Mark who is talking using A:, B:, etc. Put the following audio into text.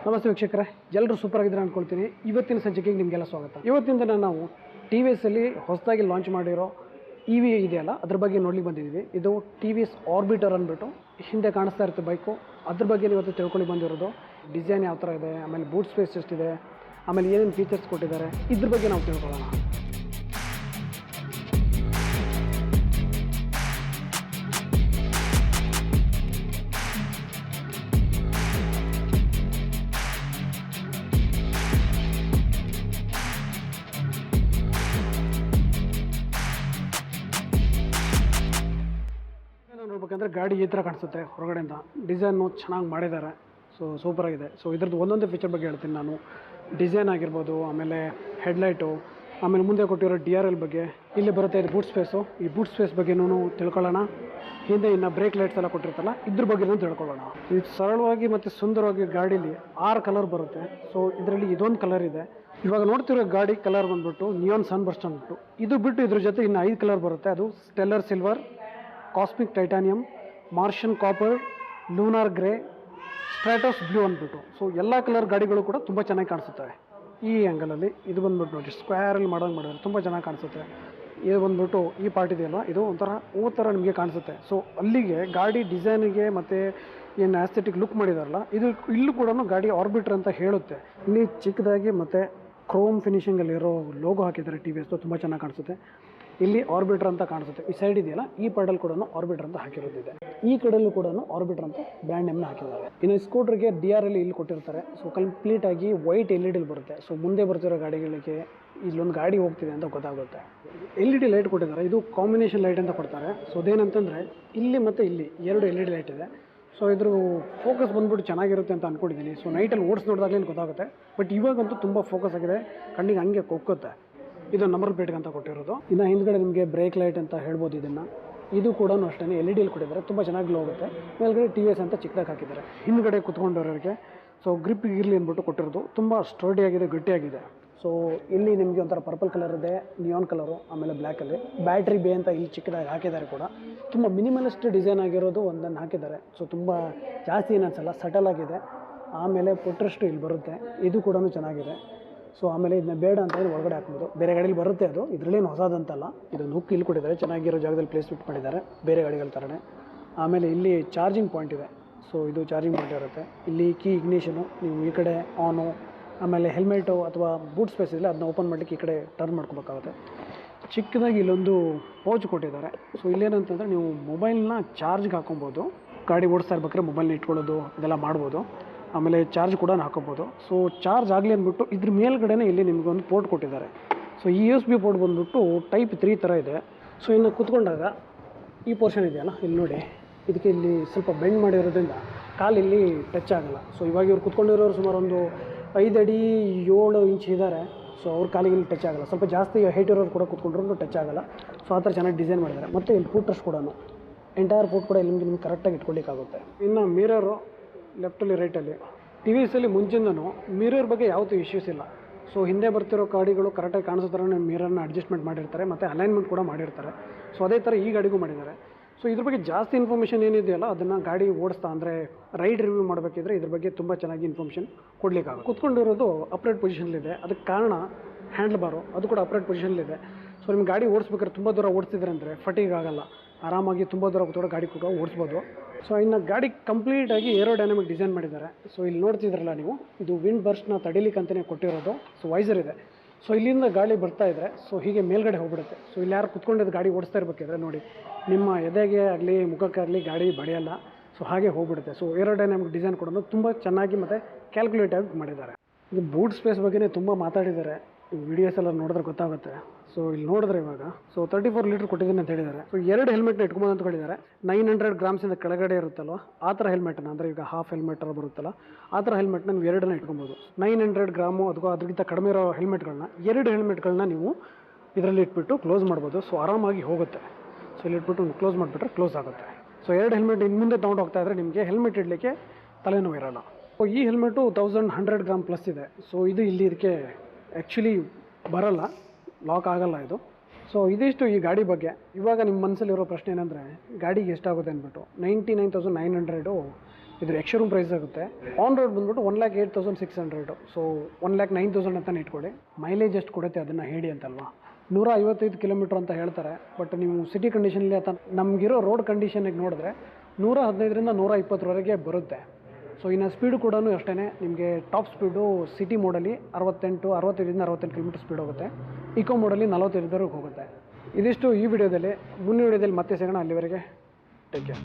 A: ನಮಸ್ತೆ ವೀಕ್ಷಕರೇ, ಎಲ್ಲರೂ ಸೂಪರ್ ಆಗಿದ್ದಾರೆ ಅಂದ್ಕೊಳ್ತೀನಿ. ಇವತ್ತಿನ ಸಂಚಿಕೆಗೆ ನಿಮಗೆಲ್ಲ ಸ್ವಾಗತ. ಇವತ್ತಿಂದ ನಾವು ಟಿ ವಿ ಎಸ್ಸಲ್ಲಿ ಹೊಸದಾಗಿ ಲಾಂಚ್ ಮಾಡಿರೋ ಇ ವಿ ಇದೆಯಲ್ಲ ಅದ್ರ ಬಗ್ಗೆ ನೋಡ್ಲಿಕ್ಕೆ ಬಂದಿದ್ದೀವಿ. ಇದು ಟಿ ವಿ ಎಸ್ ಆರ್ಬಿಟರ್ ಅಂದ್ಬಿಟ್ಟು ಹಿಂದೆ ಕಾಣಿಸ್ತಾ ಇರುತ್ತೆ ಬೈಕು. ಅದ್ರ ಬಗ್ಗೆ ಇವತ್ತು ತಿಳ್ಕೊಳ್ಳಿ ಬಂದಿರೋದು. ಡಿಸೈನ್ ಯಾವ ಥರ ಇದೆ, ಆಮೇಲೆ ಬೂಟ್ ಸ್ಪೇಸ್ ಎಷ್ಟಿದೆ, ಆಮೇಲೆ ಏನೇನು ಫೀಚರ್ಸ್ ಕೊಟ್ಟಿದ್ದಾರೆ, ಇದ್ರ ಬಗ್ಗೆ ನಾವು ತಿಳ್ಕೊಳ್ಳೋಣ. ನೋಡ್ಬೇಕಂದ್ರೆ ಗಾಡಿ ಈ ಥರ ಕಾಣಿಸುತ್ತೆ ಹೊರಗಡೆಯಿಂದ. ಡಿಸೈನು ಚೆನ್ನಾಗಿ ಮಾಡಿದ್ದಾರೆ, ಸೂಪರಾಗಿದೆ. ಇದ್ರದ್ದು ಒಂದೊಂದು ಫೀಚರ್ ಬಗ್ಗೆ ಹೇಳ್ತೀನಿ ನಾನು. ಡಿಸೈನ್ ಆಗಿರ್ಬೋದು, ಆಮೇಲೆ ಹೆಡ್ಲೈಟು, ಆಮೇಲೆ ಮುಂದೆ ಕೊಟ್ಟಿರೋ DRL ಬಗ್ಗೆ. ಇಲ್ಲಿ ಬರುತ್ತೆ ಇದು ಬೂಟ್ ಸ್ಪೇಸು. ಈ ಬೂಟ್ ಸ್ಪೇಸ್ ಬಗ್ಗೆನೂ ತಿಳ್ಕೊಳ್ಳೋಣ. ಹಿಂದೆ ಇನ್ನು ಬ್ರೇಕ್ ಲೈಟ್ಸ್ ಎಲ್ಲ ಕೊಟ್ಟಿರ್ತಲ್ಲ, ಇದ್ರ ಬಗ್ಗೆನೂ ತಿಳ್ಕೊಳ್ಳೋಣ. ಇದು ಸರಳವಾಗಿ ಮತ್ತು ಸುಂದರವಾಗಿ ಗಾಡೀಲಿ 6 ಕಲರ್ ಬರುತ್ತೆ. ಇದರಲ್ಲಿ ಇದೊಂದು ಕಲರ್ ಇದೆ. ಇವಾಗ ನೋಡ್ತಿರೋ ಗಾಡಿ ಕಲರ್ ಬಂದ್ಬಿಟ್ಟು ನಿಯಾನ್ ಸನ್ಬರ್ಸ್ಟ್ ಅಂದ್ಬಿಟ್ಟು. ಇದು ಬಿಟ್ಟು ಇದ್ರ ಜೊತೆ ಇನ್ನು 5 ಕಲರ್ ಬರುತ್ತೆ. ಅದು stellar silver, cosmic titanium, Martian copper, lunar grey, stratos blue ಅಂದ್ಬಿಟ್ಟು. ಎಲ್ಲ ಕಲರ್ ಗಾಡಿಗಳು ಕೂಡ ತುಂಬ ಚೆನ್ನಾಗಿ ಕಾಣಿಸುತ್ತವೆ. ಈ ಆ್ಯಂಗಲಲ್ಲಿ ಇದು ಬಂದ್ಬಿಟ್ಟು ನೋಡಿ, ಸ್ಕ್ವೇರಲ್ಲಿ ಮಾಡಿದ್ರೆ ತುಂಬ ಚೆನ್ನಾಗಿ ಕಾಣಿಸುತ್ತೆ. ಇದು ಬಂದ್ಬಿಟ್ಟು ಈ ಪಾರ್ಟ್ ಇದೆಯಲ್ಲ, ಇದು ಒಂಥರ ಥರ ನಿಮಗೆ ಕಾಣಿಸುತ್ತೆ. ಅಲ್ಲಿಗೆ ಗಾಡಿ ಡಿಸೈನಿಗೆ ಮತ್ತು ಏನು ಆಸ್ಥೆಟಿಕ್ ಲುಕ್ ಮಾಡಿದಾರಲ್ಲ, ಇಲ್ಲೂ ಕೂಡ ಗಾಡಿ ಆರ್ಬಿಟರ್ ಅಂತ ಹೇಳುತ್ತೆ. ಇಲ್ಲಿ ಚಿಕ್ಕದಾಗಿ ಮತ್ತು ಕ್ರೋಮ್ ಫಿನಿಷಿಂಗಲ್ಲಿರೋ ಲೋಗೋ ಹಾಕಿದ್ದಾರೆ ಟಿ ವಿ ಎಸ್. ತುಂಬ ಚೆನ್ನಾಗಿ ಕಾಣಿಸುತ್ತೆ. ಇಲ್ಲಿ ಆರ್ಬಿಟರ್ ಅಂತ ಕಾಣಿಸುತ್ತೆ. ಈ ಸೈಡ್ ಇದೆಯಲ್ಲ, ಈ ಪೆಡಲ್ ಕೂಡ ಆರ್ಬಿಟರ್ ಅಂತ ಹಾಕಿರೋದಿದೆ. ಈ ಕಡೆಯಲ್ಲೂ ಕೂಡ ಆರ್ಬಿಟರ್ ಅಂತ ಬ್ರ್ಯಾಂಡ್ ನೇಮ್ನ ಹಾಕಿದ್ದಾರೆ. ಇನ್ನು ಸ್ಕೂಟ್ರಿಗೆ DRL ಇಲ್ಲಿ ಕೊಟ್ಟಿರ್ತಾರೆ. ಕಂಪ್ಲೀಟಾಗಿ ವೈಟ್ LED ಬರುತ್ತೆ. ಮುಂದೆ ಬರ್ತಿರೋ ಗಾಡಿಗಳಿಗೆ ಇಲ್ಲೊಂದು ಗಾಡಿ ಹೋಗ್ತಿದೆ ಅಂತ ಗೊತ್ತಾಗುತ್ತೆ. LED ಲೈಟ್ ಕೊಟ್ಟಿದ್ದಾರೆ. ಇದು ಕಾಂಬಿನೇಷನ್ ಲೈಟ್ ಅಂತ ಕೊಡ್ತಾರೆ. ಅದೇನಂತಂದರೆ ಇಲ್ಲಿ ಮತ್ತು ಇಲ್ಲಿ 2 LED ಲೈಟ್ ಇದೆ. ಇದ್ರ ಫೋಕಸ್ ಬಂದ್ಬಿಟ್ಟು ಚೆನ್ನಾಗಿರುತ್ತೆ ಅಂತ ಅಂದ್ಕೊಂಡಿದ್ದೀನಿ. ನೈಟಲ್ಲಿ ನೋಡಿದಾಗಲೇ ಗೊತ್ತಾಗುತ್ತೆ. ಬಟ್ ಇವಾಗಂತೂ ತುಂಬ ಫೋಕಸ್ ಆಗಿದೆ, ಕಣ್ಣಿಗೆ ಹಂಗೆ ಕೊಕ್ಕುತ್ತೆ. ಇದು ನಂಬರ್ ಪ್ಲೇಟ್ಗೆ ಅಂತ ಕೊಟ್ಟಿರೋದು. ಇನ್ನು ಹಿಂದ್ಗಡೆ ನಿಮಗೆ ಬ್ರೇಕ್ ಲೈಟ್ ಅಂತ ಹೇಳ್ಬೋದು. ಇದನ್ನು ಇದು ಕೂಡ ಅಷ್ಟೇ LED ಕೊಟ್ಟಿದ್ದಾರೆ. ತುಂಬ ಚೆನ್ನಾಗಿ ಗ್ಲೋ ಹೋಗುತ್ತೆ. ಮೇಲ್ಗಡೆ TVS ಅಂತ ಚಿಕ್ಕದಾಗಿ ಹಾಕಿದ್ದಾರೆ. ಹಿಂದ್ಗಡೆ ಕುತ್ಕೊಂಡವರಿಗೆ ಗ್ರಿಪ್ ಇರಲಿ ಅಂದ್ಬಿಟ್ಟು ಕೊಟ್ಟಿರೋದು. ತುಂಬ ಸ್ಟರ್ಡಿಯಾಗಿದೆ, ಗಟ್ಟಿಯಾಗಿದೆ. ಇಲ್ಲಿ ನಿಮಗೆ ಒಂಥರ ಪರ್ಪಲ್ ಕಲರ್ ಇದೆ, ನಿಯಾನ್ ಕಲರು, ಆಮೇಲೆ ಬ್ಲ್ಯಾಕಲ್ಲಿ ಬ್ಯಾಟ್ರಿ ಬೇ ಅಂತ ಇಲ್ಲಿ ಚಿಕ್ಕದಾಗಿ ಹಾಕಿದ್ದಾರೆ ಕೂಡ. ತುಂಬ ಮಿನಿಮಲಿಸ್ಟ್ ಡಿಸೈನ್ ಆಗಿರೋದು ಒಂದನ್ನು ಹಾಕಿದ್ದಾರೆ. ತುಂಬ ಜಾಸ್ತಿ ಏನು ಅನ್ಸಲ್ಲ, ಸಟಲ್ ಆಗಿದೆ. ಆಮೇಲೆ ಪುಟ್ರಷ್ಟು ಇಲ್ಲಿ ಬರುತ್ತೆ. ಇದು ಕೂಡ ಚೆನ್ನಾಗಿದೆ. ಆಮೇಲೆ ಇದನ್ನ ಬೇಡ ಅಂತ ಹೇಳಿ ಒಳಗಡೆ ಹಾಕ್ಬೋದು. ಬೇರೆ ಗಾಡೀಲಿ ಬರುತ್ತೆ ಅದು, ಇದರಲ್ಲೇನು ಹೊಸದಂತಲ್ಲ. ಇದೊಂದು ಹುಕ್ ಇಲ್ಲಿ ಕೊಟ್ಟಿದ್ದಾರೆ, ಚೆನ್ನಾಗಿರೋ ಜಾಗದಲ್ಲಿ ಪ್ಲೇಸ್ಮೆಂಟ್ ಮಾಡಿದ್ದಾರೆ ಬೇರೆ ಗಾಡಿಗಳ ಥರನೇ. ಆಮೇಲೆ ಇಲ್ಲಿ ಚಾರ್ಜಿಂಗ್ ಪಾಯಿಂಟ್ ಇದೆ. ಇದು ಚಾರ್ಜಿಂಗ್ ಪಾಯಿಂಟ್ ಇರುತ್ತೆ. ಇಲ್ಲಿ ಕೀ ಇಗ್ನಿಷನು, ನೀವು ಈ ಕಡೆ ಆನು, ಆಮೇಲೆ ಹೆಲ್ಮೆಟು ಅಥವಾ ಬೂಟ್ ಸ್ಪೇಸ್ ಇಲ್ಲ, ಅದನ್ನ ಓಪನ್ ಮಾಡಲಿಕ್ಕೆ ಈ ಕಡೆ ಟರ್ನ್ ಮಾಡ್ಕೋಬೇಕಾಗುತ್ತೆ. ಚಿಕ್ಕದಾಗಿ ಇಲ್ಲೊಂದು ಪೌಚ್ ಕೊಟ್ಟಿದ್ದಾರೆ. ಇಲ್ಲೇನಂತಂದರೆ ನೀವು ಮೊಬೈಲ್ನ ಚಾರ್ಜ್ಗೆ ಹಾಕೊಬೋದು. ಗಾಡಿ ಓಡಿಸ್ತಾ ಇರ್ಬೇಕಾದ್ರೆ ಮೊಬೈಲ್ನ ಇಟ್ಕೊಳ್ಳೋದು ಇದೆಲ್ಲ ಮಾಡ್ಬೋದು. ಆಮೇಲೆ ಚಾರ್ಜ್ ಕೂಡ ಹಾಕೋಬೋದು. ಚಾರ್ಜ್ ಆಗಲಿ ಅಂದ್ಬಿಟ್ಟು ಇದ್ರ ಮೇಲ್ಗಡೆನೇ ಇಲ್ಲಿ ನಿಮಗೆ ಒಂದು ಪೋರ್ಟ್ ಕೊಟ್ಟಿದ್ದಾರೆ. ಈ USB ಪೋರ್ಟ್ ಬಂದ್ಬಿಟ್ಟು Type 3 ಥರ ಇದೆ. ಇನ್ನು ಕುತ್ಕೊಂಡಾಗ ಈ ಪೋರ್ಷನ್ ಇದೆಯಲ್ಲ, ಇಲ್ಲಿ ನೋಡಿ, ಇದಕ್ಕೆ ಇಲ್ಲಿ ಸ್ವಲ್ಪ ಬೆಂಡ್ ಮಾಡಿರೋದ್ರಿಂದ ಕಾಲು ಇಲ್ಲಿ ಟಚ್ ಆಗೋಲ್ಲ. ಇವಾಗ ಇವ್ರು ಕುತ್ಕೊಂಡಿರೋರು ಸುಮಾರು ಒಂದು 5 ಅಡಿ 7 ಇಂಚ್ ಇದ್ದಾರೆ. ಅವ್ರ ಕಾಲಿಗೆ ಇಲ್ಲಿ ಟಚ್ ಆಗೋಲ್ಲ. ಸ್ವಲ್ಪ ಜಾಸ್ತಿ ಹೈಟ್ ಇರೋರು ಕೂಡ ಕುತ್ಕೊಂಡ್ರೂ ಟಚ್ ಆಗೋಲ್ಲ. ಆ ಥರ ಚೆನ್ನಾಗಿ ಡಿಸೈನ್ ಮಾಡಿದ್ದಾರೆ. ಮತ್ತು ಇಲ್ಲಿ ಫೂಟರ್ಸ್ ಕೂಡ ಎಂಟೈರ್ ಫೂಟ್ ಕೂಡ ಇಲ್ಲಿ ನಿಮ್ಗೆ ಕರೆಕ್ಟಾಗಿ ಇಟ್ಕೊಳ್ಳಿಕ್ಕಾಗುತ್ತೆ. ಇನ್ನು ಮಿರರು ಲೆಫ್ಟಲ್ಲಿ ರೈಟಲ್ಲಿ TVSಲ್ಲಿ ಮುಂಚಿಂದನೂ ಮಿರರ್ ಬಗ್ಗೆ ಯಾವತ್ತೂ ಇಶ್ಯೂಸ್ ಇಲ್ಲ. ಹಿಂದೆ ಬರ್ತಿರೋ ಗಾಡಿಗಳು ಕರೆಕ್ಟಾಗಿ ಕಾಣಿಸೋ ಥರ ಮಿರರ್ನ ಅಡ್ಜಸ್ಟ್ಮೆಂಟ್ ಮಾಡಿರ್ತಾರೆ ಮತ್ತು ಅಲೈನ್ಮೆಂಟ್ ಕೂಡ ಮಾಡಿರ್ತಾರೆ. ಅದೇ ಥರ ಈ ಗಾಡಿಗೂ ಮಾಡಿದ್ದಾರೆ. ಇದ್ರ ಬಗ್ಗೆ ಜಾಸ್ತಿ ಇನ್ಫಾರ್ಮೇಷನ್ ಏನಿದೆಯಲ್ಲ, ಅದನ್ನು ಗಾಡಿ ಓಡಿಸ್ತಾ ಅಂದರೆ ರೈಡ್ ರಿವ್ಯೂ ಮಾಡಬೇಕಿದ್ರೆ ಇದ್ರ ಬಗ್ಗೆ ತುಂಬ ಚೆನ್ನಾಗಿ ಇನ್ಫಾರ್ಮೇಷನ್ ಕೊಡಲಿಕ್ಕಾಗುತ್ತೆ. ಕುತ್ಕೊಂಡಿರೋದು ಅಪ್ರೈಟ್ ಪೊಸಿಷನ್ಲಿದೆ. ಅದಕ್ಕೆ ಕಾರಣ ಹ್ಯಾಂಡಲ್ ಬಾರು, ಅದು ಕೂಡ ಅಪ್ರೈಟ್ ಪೊಸಿಷನ್ಲಿದೆ. ನಿಮ್ಗೆ ಗಾಡಿ ಓಡಿಸ್ಬೇಕಾದ್ರೆ ತುಂಬ ದೂರ ಓಡಿಸ್ತಿದ್ರೆ ಅಂದರೆ ಫಟೀಗ್ ಆಗೋಲ್ಲ, ಆರಾಮಾಗಿ ತುಂಬ ದೂರ ಕೂತ್ಕೊಂಡು ಗಾಡಿ ಕೂಡ ಓಡಿಸ್ಬೋದು. ಇನ್ನು ಗಾಡಿ ಕಂಪ್ಲೀಟಾಗಿ ಏರೋಡೈನಮಿಕ್ ಡಿಸೈನ್ ಮಾಡಿದ್ದಾರೆ. ಇಲ್ಲಿ ನೋಡ್ತಿದ್ರಲ್ಲ ನೀವು, ಇದು ವಿಂಡ್ ಬರ್ಸ್ಟ್ನ ತಡಿಲಿಕ್ಕೆ ಅಂತಲೇ ಕೊಟ್ಟಿರೋದು. ವೈಸರ್ ಇದೆ. ಇಲ್ಲಿಂದ ಗಾಳಿ ಬರ್ತಾ ಇದ್ದರೆ ಹೀಗೆ ಮೇಲ್ಗಡೆ ಹೋಗ್ಬಿಡುತ್ತೆ. ಇಲ್ಲಿ ಯಾರು ಕುತ್ಕೊಂಡಿದ್ದು ಗಾಡಿ ಓಡಿಸ್ತಾ ಇರಬೇಕಿದ್ರೆ ನೋಡಿ, ನಿಮ್ಮ ಎದೆಗೆ ಆಗಲಿ ಮುಖಕ್ಕಾಗಲಿ ಗಾಡಿ ಬಡಿಯಲ್ಲ. ಹಾಗೆ ಹೋಗ್ಬಿಡುತ್ತೆ. ಏರೋಡೈನಮಿಕ್ ಡಿಸೈನ್ ಕೂಡ ತುಂಬ ಚೆನ್ನಾಗಿ ಮತ್ತು ಕ್ಯಾಲ್ಕುಲೇಟಾಗಿ ಮಾಡಿದ್ದಾರೆ. ಇದು ಬೂಟ್ ಸ್ಪೇಸ್ ಬಗ್ಗೆನೇ ತುಂಬ ಮಾತಾಡಿದ್ದಾರೆ. ವಿಡಿಯೋಸ್ ಎಲ್ಲ ನೋಡಿದ್ರೆ ಗೊತ್ತಾಗುತ್ತೆ. ಇಲ್ಲಿ ನೋಡಿದ್ರೆ ಇವಾಗ 34 ಲೀಟರ್ ಕೊಟ್ಟಿದ್ದೀನಿ ಅಂತ ಹೇಳಿದ್ದಾರೆ. 2 ಹೆಲ್ಮೆಟ್ನ ಇಟ್ಕೊಂಡು ಅಂತ ಹೇಳಿದ್ದಾರೆ. 900 ಗ್ರಾಮ್ಸಿಂದ ಕೆಳಗಡೆ ಇರುತ್ತಲ್ವ ಆ ಥರ ಹೆಲ್ಮೆಟ್ನ, ಅಂದರೆ ಈಗ ಹಾಫ್ ಹೆಲ್ಮೆಟ್ ಬರುತ್ತಲ್ಲ ಆ ಥರ ಹೆಲ್ಮೆಟ್ನ ನೀವು 2 ಇಟ್ಕೊಬೋದು. 900 ಗ್ರಾಮು ಅಥವಾ ಅದಕ್ಕಿಂತ ಕಡಿಮೆ ಇರೋ ಹೆಲ್ಮೆಟ್ಗಳನ್ನ 2 ಹೆಲ್ಮೆಟ್ಗಳನ್ನ ನೀವು ಇದರಲ್ಲಿ ಇಟ್ಬಿಟ್ಟು ಕ್ಲೋಸ್ ಮಾಡ್ಬೋದು. ಆರಾಮಾಗಿ ಹೋಗುತ್ತೆ. ಇಲ್ಲಿ ಇಟ್ಬಿಟ್ಟು ಕ್ಲೋಸ್ ಮಾಡಿಬಿಟ್ರೆ ಕ್ಲೋಸ್ ಆಗುತ್ತೆ. 2 ಹೆಲ್ಮೆಟ್ ಇನ್ನು ಮುಂದೆ ತೊಗೊಂಡು ಹೋಗ್ತಾ ಇದ್ದರೆ ನಿಮಗೆ ಹೆಲ್ಮೆಟ್ ಇಡಲಿಕ್ಕೆ ತಲೆನೋವು ಇರೋಲ್ಲ. ಈ ಹೆಲ್ಮೆಟು 1100 ಗ್ರಾಮ್ ಪ್ಲಸ್ ಇದೆ. ಇದು ಇಲ್ಲಿ ಇದಕ್ಕೆ ಆ್ಯಕ್ಚುಲಿ ಬರಲ್ಲ, ಲಾಕ್ ಆಗಲ್ಲ ಇದು. ಇದಿಷ್ಟು ಈ ಗಾಡಿ ಬಗ್ಗೆ. ಇವಾಗ ನಿಮ್ಮ ಮನಸ್ಸಲ್ಲಿರೋ ಪ್ರಶ್ನೆ ಏನಂದರೆ ಗಾಡಿಗೆ ಎಷ್ಟಾಗುತ್ತೆ ಅಂದ್ಬಿಟ್ಟು. 99,900 ಇದ್ರ ಎಕ್ಸ್‌ಶೋರೂಮ್ ಪ್ರೈಸ್ ಆಗುತ್ತೆ. ಆನ್ ರೋಡ್ ಬಂದ್ಬಿಟ್ಟು 1,08,600. ಸೊ 1,09,000 ಅಂತಲೇ ಇಟ್ಕೊಳ್ಳಿ. ಮೈಲೇಜ್ ಎಷ್ಟು ಕೊಡುತ್ತೆ ಅದನ್ನು ಹೇಳಿ ಅಂತಲ್ವಾ. 155 ಕಿಲೋಮೀಟ್ರ್ ಅಂತ ಹೇಳ್ತಾರೆ, ಬಟ್ ನೀವು ಸಿಟಿ ಕಂಡೀಷನಲ್ಲಿ ಅಥವಾ ನಮಗಿರೋ ರೋಡ್ ಕಂಡೀಷನಿಗೆ ನೋಡಿದ್ರೆ 115ರಿಂದ 120ವರೆಗೆ ಬರುತ್ತೆ. ಸೊ ಇನ್ನು ಸ್ಪೀಡು ಕೂಡ ಅಷ್ಟೇ, ನಿಮಗೆ ಟಾಪ್ ಸ್ಪೀಡು ಸಿಟಿ ಮೋಡಲ್ಲಿ 65ರಿಂದ 68 ಕಿಲೋಮೀಟರ್ ಸ್ಪೀಡ್ ಹೋಗುತ್ತೆ. ಇಕೋ ಮೋಡಲ್ಲಿ 45ವರೆಗೆ ಹೋಗುತ್ತೆ. ಇದಿಷ್ಟು ಈ ವಿಡಿಯೋದಲ್ಲಿ. ಮುಂದಿನ ವಿಡಿಯೋದಲ್ಲಿ ಮತ್ತೆ ಸಿಗೋಣ. ಅಲ್ಲಿವರೆಗೆ ಟೇಕ್ ಕೇರ್.